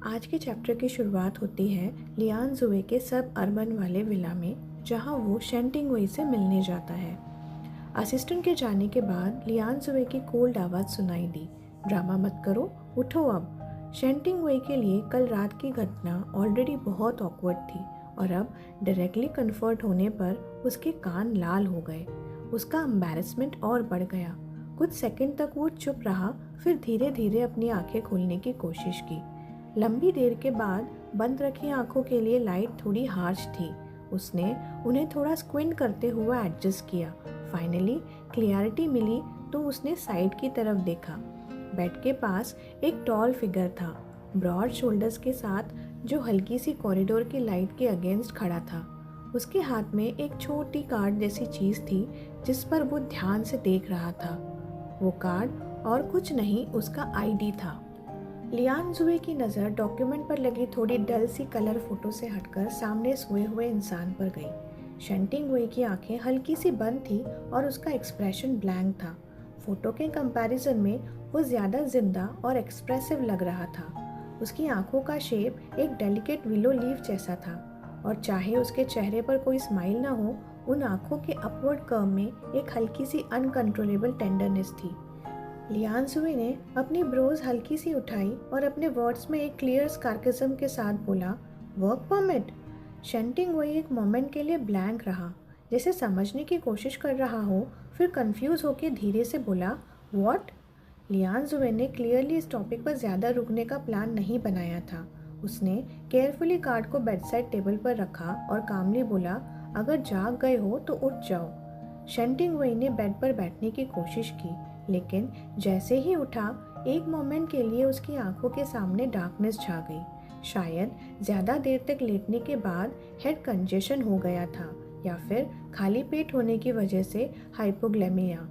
आज के चैप्टर की शुरुआत होती है लियान जुए के सब अर्बन वाले विला में, जहां वो शेंटिंग वेई से मिलने जाता है। असिस्टेंट के जाने के बाद लियान जुए की कोल्ड आवाज़ सुनाई दी, ड्रामा मत करो, उठो अब। शेंटिंग वेई के लिए कल रात की घटना ऑलरेडी बहुत ऑकवर्ड थी और अब डायरेक्टली कन्फर्ट होने पर उसके कान लाल हो गए। उसका एम्बैरेसमेंट और बढ़ गया। कुछ सेकंड तक वो चुप रहा, फिर धीरे धीरे अपनी आंखें खोलने की कोशिश की। लंबी देर के बाद बंद रखी आंखों के लिए लाइट थोड़ी हार्श थी। उसने उन्हें थोड़ा स्क्विंट करते हुए एडजस्ट किया। फाइनली क्लियरिटी मिली तो उसने साइड की तरफ देखा। बेड के पास एक टॉल फिगर था, ब्रॉड शोल्डर्स के साथ, जो हल्की सी कॉरिडोर की लाइट के अगेंस्ट खड़ा था। उसके हाथ में एक छोटी कार्ड जैसी चीज़ थी जिस पर वो ध्यान से देख रहा था। वो कार्ड और कुछ नहीं, उसका आईडी था। लियान जुए की नज़र डॉक्यूमेंट पर लगी थोड़ी डल सी कलर फोटो से हटकर सामने सोए हुए इंसान पर गई। शेंटिंग वेई की आंखें हल्की सी बंद थी और उसका एक्सप्रेशन ब्लैंक था। फोटो के कंपैरिजन में वो ज़्यादा जिंदा और एक्सप्रेसिव लग रहा था। उसकी आंखों का शेप एक डेलिकेट विलो लीफ जैसा था और चाहे उसके चेहरे पर कोई स्माइल ना हो, उन आंखों के अपवर्ड कर्व में एक हल्की सी अनकंट्रोलेबल टेंडरनेस थी। लियान जुए ने अपनी ब्रोज हल्की सी उठाई और अपने वर्ड्स में एक क्लियर सार्केज्म के साथ बोला, वर्क परमिट। शेंटिंग वेई एक मोमेंट के लिए ब्लैंक रहा, जैसे समझने की कोशिश कर रहा हो, फिर कंफ्यूज होकर धीरे से बोला, व्हाट। लियान जुए ने क्लियरली इस टॉपिक पर ज़्यादा रुकने का प्लान नहीं बनाया था। उसने केयरफुली कार्ड को बेडसाइड टेबल पर रखा और कामली बोला, अगर जाग गए हो तो उठ जाओ। शेंटिंग वेई ने बेड पर बैठने की कोशिश की, लेकिन जैसे ही उठा, एक मोमेंट के लिए उसकी आंखों के सामने डार्कनेस छा गई। शायद ज़्यादा देर तक लेटने के बाद हेड कंजेशन हो गया था या फिर खाली पेट होने की वजह से हाइपोग्लाइमिया।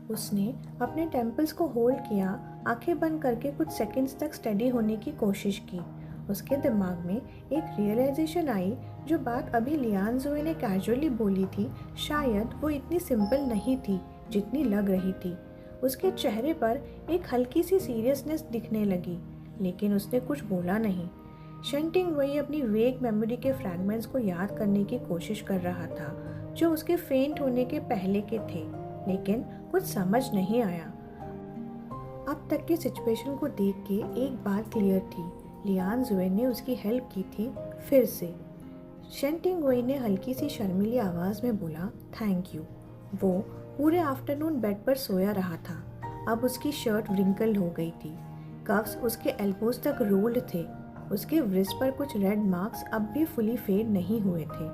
उसने अपने टेम्पल्स को होल्ड किया, आंखें बंद करके कुछ सेकंड्स तक स्टेडी होने की कोशिश की। उसके दिमाग में एक रियलाइजेशन आई, जो बात अभी लियान जुए ने कैजुअली बोली थी, शायद वो इतनी सिंपल नहीं थी जितनी लग रही थी। उसके चेहरे पर एक हल्की सी सीरियसनेस दिखने लगी, लेकिन उसने कुछ बोला नहीं। शेंटिंग वेई अपनी वेग मेमोरी के फ्रैगमेंट्स को याद करने की कोशिश कर रहा था, जो उसके फेंट होने के पहले के थे, लेकिन कुछ समझ नहीं आया। अब तक की सिचुएशन को देख के एक बात क्लियर थी, लियान जुए ने उसकी हेल्प की थी फिर से। शेंटिंग वेई ने हल्की सी शर्मीली आवाज़ में बोला, थैंक यू। वो पूरे आफ्टरनून बेड पर सोया रहा था। अब उसकी शर्ट व्रिंकल हो गई थी, कफ्स उसके एल्बोज तक रोल्ड थे। उसके व्रिस्ट पर कुछ रेड मार्क्स अब भी फुली फेड नहीं हुए थे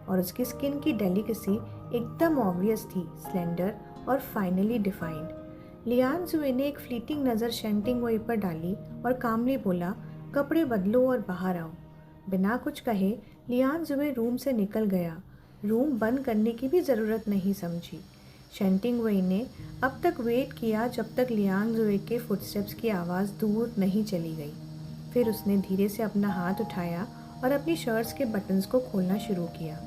और उसकी स्किन की डेलिकेसी एकदम ऑब्वियस थी, स्लेंडर और फाइनली डिफाइंड। लियान जुए ने एक फ्लीटिंग नज़र शेंटिंग वेई पर डाली और कामली बोला, कपड़े बदलो और बाहर आओ। बिना कुछ कहे लियान जुए रूम से निकल गया। रूम बंद करने की भी ज़रूरत नहीं समझी। शेंटिंग वेई ने अब तक वेट किया जब तक लियान जुए के फुटस्टेप्स की आवाज़ दूर नहीं चली गई। फिर उसने धीरे से अपना हाथ उठाया और अपनी शर्ट्स के बटन्स को खोलना शुरू किया।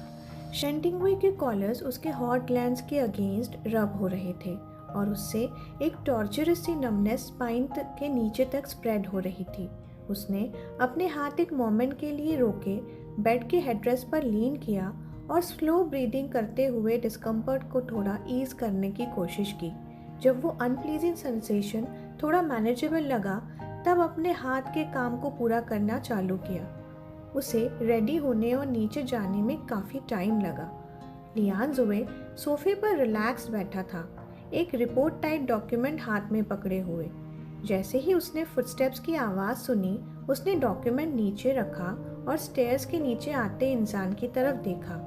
शेंटिंग वेई के कॉलर्स उसके हॉट ग्लैंड्स के अगेंस्ट रब हो रहे थे और उससे एक टॉर्चरस सी नमनेस स्पाइन के नीचे तक स्प्रेड हो रही थी। उसने अपने हाथ एक मोमेंट के लिए रोके, बेड के हेडरेस्ट पर लीन किया और स्लो ब्रीदिंग करते हुए डिस्कम्फर्ट को थोड़ा ईज करने की कोशिश की। जब वो अनप्लीजिंग सेंसेशन थोड़ा मैनेजेबल लगा, तब अपने हाथ के काम को पूरा करना चालू किया। उसे रेडी होने और नीचे जाने में काफ़ी टाइम लगा। लियान जुए सोफे पर रिलैक्स बैठा था, एक रिपोर्ट टाइप डॉक्यूमेंट हाथ में पकड़े हुए। जैसे ही उसने फुटस्टेप्स की आवाज़ सुनी, उसने डॉक्यूमेंट नीचे रखा और स्टेयर्स के नीचे आते इंसान की तरफ देखा।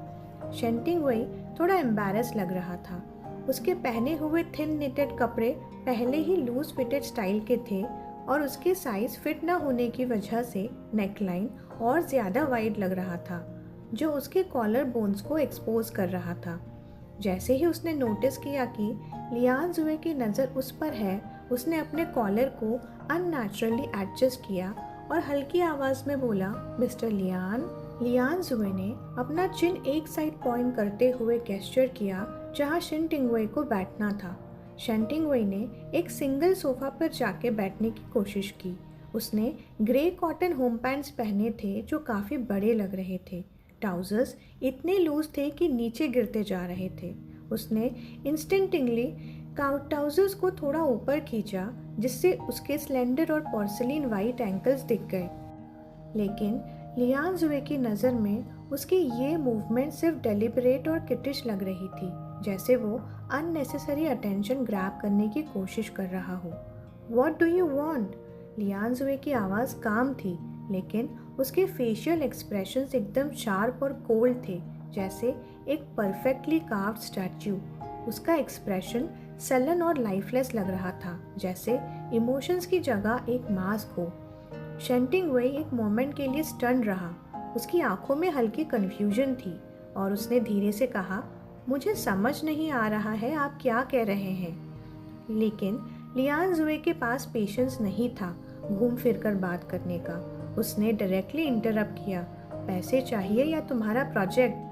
शेंटिंग वेई थोड़ा एम्बैरस लग रहा था। उसके पहने हुए थिन निटेड कपड़े पहले ही लूज फिटेड स्टाइल के थे और उसके साइज फिट न होने की वजह से नेकलाइन और ज़्यादा वाइड लग रहा था, जो उसके कॉलर बोन्स को एक्सपोज कर रहा था। जैसे ही उसने नोटिस किया कि लियान जुए की नज़र उस पर है, उसने अपने कॉलर को अननेचुरली एडजस्ट किया और हल्की आवाज़ में बोला, मिस्टर लियान। लियान जुए ने अपना चिन एक साइड पॉइंट करते हुए गेस्चर किया जहां शेंटिंग वेई को बैठना था। शेंटिंग वेई ने एक सिंगल सोफा पर जाके बैठने की कोशिश की। उसने ग्रे कॉटन होम पैंट्स पहने थे जो काफ़ी बड़े लग रहे थे। ट्राउज़र्स इतने लूज थे कि नीचे गिरते जा रहे थे। उसने इंस्टिंक्टिवली ट्राउज़र्स को थोड़ा ऊपर खींचा जिससे उसके स्लेंडर और पोर्सिलीन वाइट एंकल्स दिख गए। लेकिन लियान जुए की नज़र में उसकी ये मूवमेंट सिर्फ डेलिबरेट और किटिश लग रही थी, जैसे वो अननेसेसरी अटेंशन ग्रैब करने की कोशिश कर रहा हो। What do you want? Lian जुए की आवाज़ काम थी, लेकिन उसके फेशियल एक्सप्रेशंस एकदम शार्प और कोल्ड थे, जैसे एक परफेक्टली कार्व्ड स्टैच्यू। उसका एक्सप्रेशन सलन और लाइफलेस लग रहा था, जैसे इमोशंस की जगह एक मास्क हो। शेंटिंग वेई एक मोमेंट के लिए स्टन रहा। उसकी आंखों में हल्की कन्फ्यूजन थी और उसने धीरे से कहा, मुझे समझ नहीं आ रहा है आप क्या कह रहे हैं। लेकिन लियान जुए के पास पेशेंस नहीं था घूम फिर कर बात करने का। उसने डायरेक्टली इंटरप्ट किया, पैसे चाहिए या तुम्हारा प्रोजेक्ट?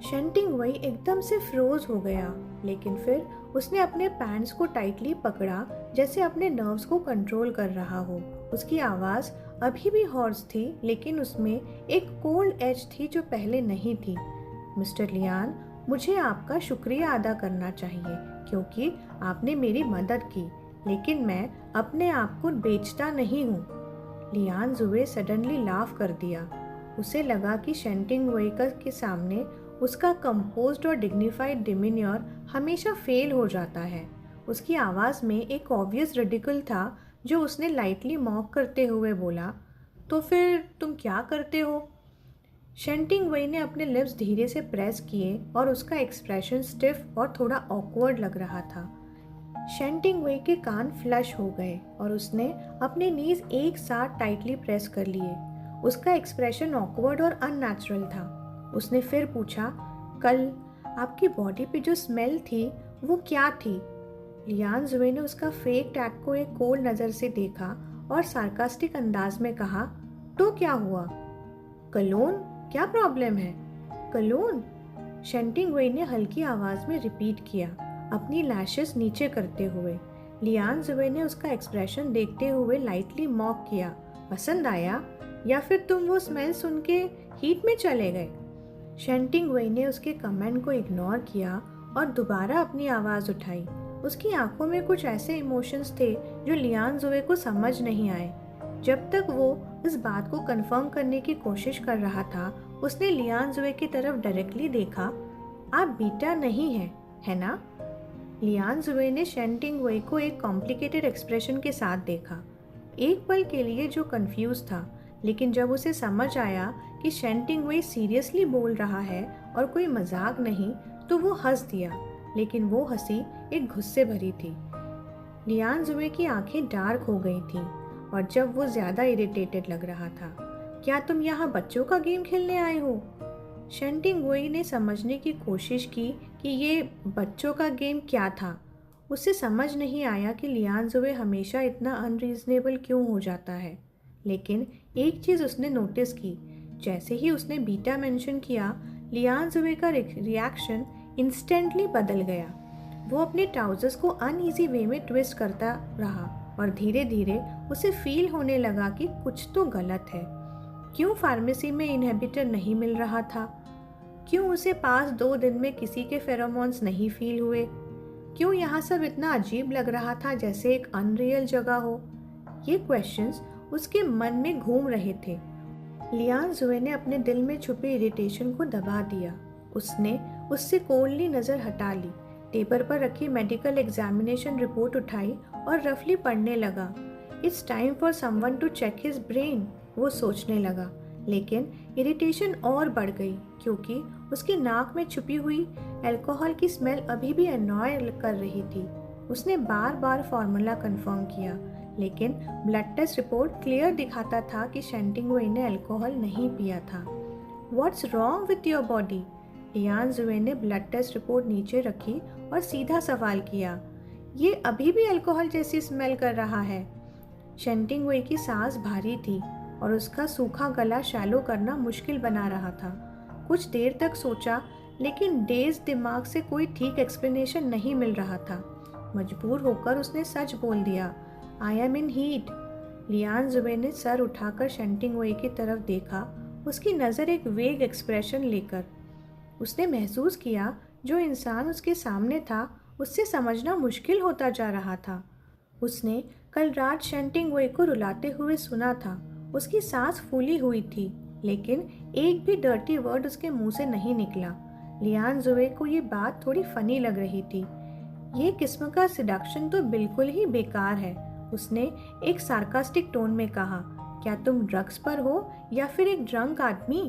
शेंटिंग वेई एकदम से फ्रोज हो गया, लेकिन फिर उसने अपने पैंट्स को टाइटली पकड़ा जैसे अपने नर्व्स को कंट्रोल कर रहा हो। उसकी आवाज़ अभी भी हॉर्स थी, लेकिन उसमें एक कोल्ड एज थी जो पहले नहीं थी। मिस्टर लियान, मुझे आपका शुक्रिया अदा करना चाहिए क्योंकि आपने मेरी मदद की, लेकिन मैं अपने आप को बेचता नहीं हूँ। लियान जुए सडनली लाफ कर दिया। उसे लगा कि शेंटिंग वेई के सामने उसका कंपोज्ड और डिग्निफाइड डिमीन्योर हमेशा फेल हो जाता है। उसकी आवाज़ में एक ऑब्वियस रिडिकल था जो उसने लाइटली मॉक करते हुए बोला, तो फिर तुम क्या करते हो? शेंटिंग वेई ने अपने लिप्स धीरे से प्रेस किए और उसका एक्सप्रेशन स्टिफ और थोड़ा ऑकवर्ड लग रहा था। शेंटिंग वेई के कान फ्लश हो गए और उसने अपने नीज एक साथ टाइटली प्रेस कर लिए। उसका एक्सप्रेशन ऑकवर्ड और अननेचुरल था। उसने फिर पूछा, कल आपकी बॉडी पे जो स्मेल थी वो क्या थी? लियान जुए ने उसका फेक टैग को एक कोल्ड नज़र से देखा और सार्कास्टिक अंदाज में कहा, तो क्या हुआ? कलोन? क्या प्रॉब्लम है? कलोन? शेंटिंग वेई ने हल्की आवाज़ में रिपीट किया, अपनी लैशेस नीचे करते हुए। लियान जुए ने उसका एक्सप्रेशन देखते हुए लाइटली मॉक किया, पसंद आया या फिर तुम वो स्मेल सुन के हीट में चले गए? शेंटिंग वेई ने उसके कमेंट को इग्नोर किया और दोबारा अपनी आवाज़ उठाई। उसकी आंखों में कुछ ऐसे इमोशंस थे जो लियान जुए को समझ नहीं आए। जब तक वो इस बात को कंफर्म करने की कोशिश कर रहा था, उसने लियान जुए की तरफ डायरेक्टली देखा। आप बीटा नहीं हैं, है ना? लियान जुए ने शेंटिंग वेई को एक कॉम्प्लिकेटेड एक्सप्रेशन के साथ देखा। एक पल के लिए जो कंफ्यूज था, लेकिन जब उसे समझ आया कि शेंटिंग वेई सीरियसली बोल रहा है और कोई मजाक नहीं, तो वो हंस दिया, लेकिन वो हंसी एक गुस्से भरी थी। लियान जुए की आंखें डार्क हो गई थीं और जब वो ज़्यादा इरिटेटेड लग रहा था। क्या तुम यहाँ बच्चों का गेम खेलने आए हो? शेंटिंग वेई ने समझने की कोशिश की कि ये बच्चों का गेम क्या था। उसे समझ नहीं आया कि लियान जुए हमेशा इतना अनरीजनेबल क्यों हो जाता है। लेकिन एक चीज़ उसने नोटिस की, जैसे ही उसने बीटा मेंशन किया, लियान जुए का रिएक्शन इंस्टेंटली बदल गया। वो अपने ट्राउजर्स को अनईजी वे में ट्विस्ट करता रहा और धीरे धीरे उसे फील होने लगा कि कुछ तो गलत है। क्यों फार्मेसी में इनहिबिटर नहीं मिल रहा था? क्यों उसे पास 2 दिन में किसी के फेरोमोन्स नहीं फील हुए? क्यों यहाँ सब इतना अजीब लग रहा था, जैसे एक अनरियल जगह हो? ये क्वेश्चंस उसके मन में घूम रहे थे। लियान जुए ने अपने दिल में छुपे इरिटेशन को दबा दिया। उसने उससे कोल्डली नज़र हटा ली, टेबल पर रखी मेडिकल एग्जामिनेशन रिपोर्ट उठाई और रफली पढ़ने लगा। It's time for someone to check his brain, वो सोचने लगा। लेकिन इरिटेशन और बढ़ गई क्योंकि उसकी नाक में छुपी हुई अल्कोहल की स्मेल अभी भी अनॉय कर रही थी। उसने बार बार फार्मूला कंफर्म किया, लेकिन ब्लड टेस्ट रिपोर्ट क्लियर दिखाता था कि शेंटिंग वेई ने अल्कोहल नहीं पिया था। What's wrong with your body? Lian जुए ने ब्लड टेस्ट रिपोर्ट नीचे रखी और सीधा सवाल किया, ये अभी भी अल्कोहल जैसी स्मेल कर रहा है। शेंटिंग वेई की सांस भारी थी और उसका सूखा गला शैलो करना मुश्किल बना रहा था। कुछ देर तक सोचा, लेकिन डेज दिमाग से कोई ठीक एक्सप्लेनेशन नहीं मिल रहा था। मजबूर होकर उसने सच बोल दिया, आई एम इन हीट। लियान जुबे ने सर उठाकर शेंटिंगवे की तरफ देखा, उसकी नज़र एक वेग एक्सप्रेशन लेकर। उसने महसूस किया जो इंसान उसके सामने था उससे समझना मुश्किल होता जा रहा था। उसने कल रात शेंटिंगवे को रुलाते हुए सुना था। उसकी सांस फूली हुई थी, लेकिन एक भी डर्टी वर्ड उसके मुंह से नहीं निकला। लियान जुबे को ये बात थोड़ी फनी लग रही थी। ये किस्म का सिडक्शन तो बिल्कुल ही बेकार है, उसने एक सार्कास्टिक टोन में कहा। क्या तुम ड्रग्स पर हो या फिर एक ड्रंक आदमी?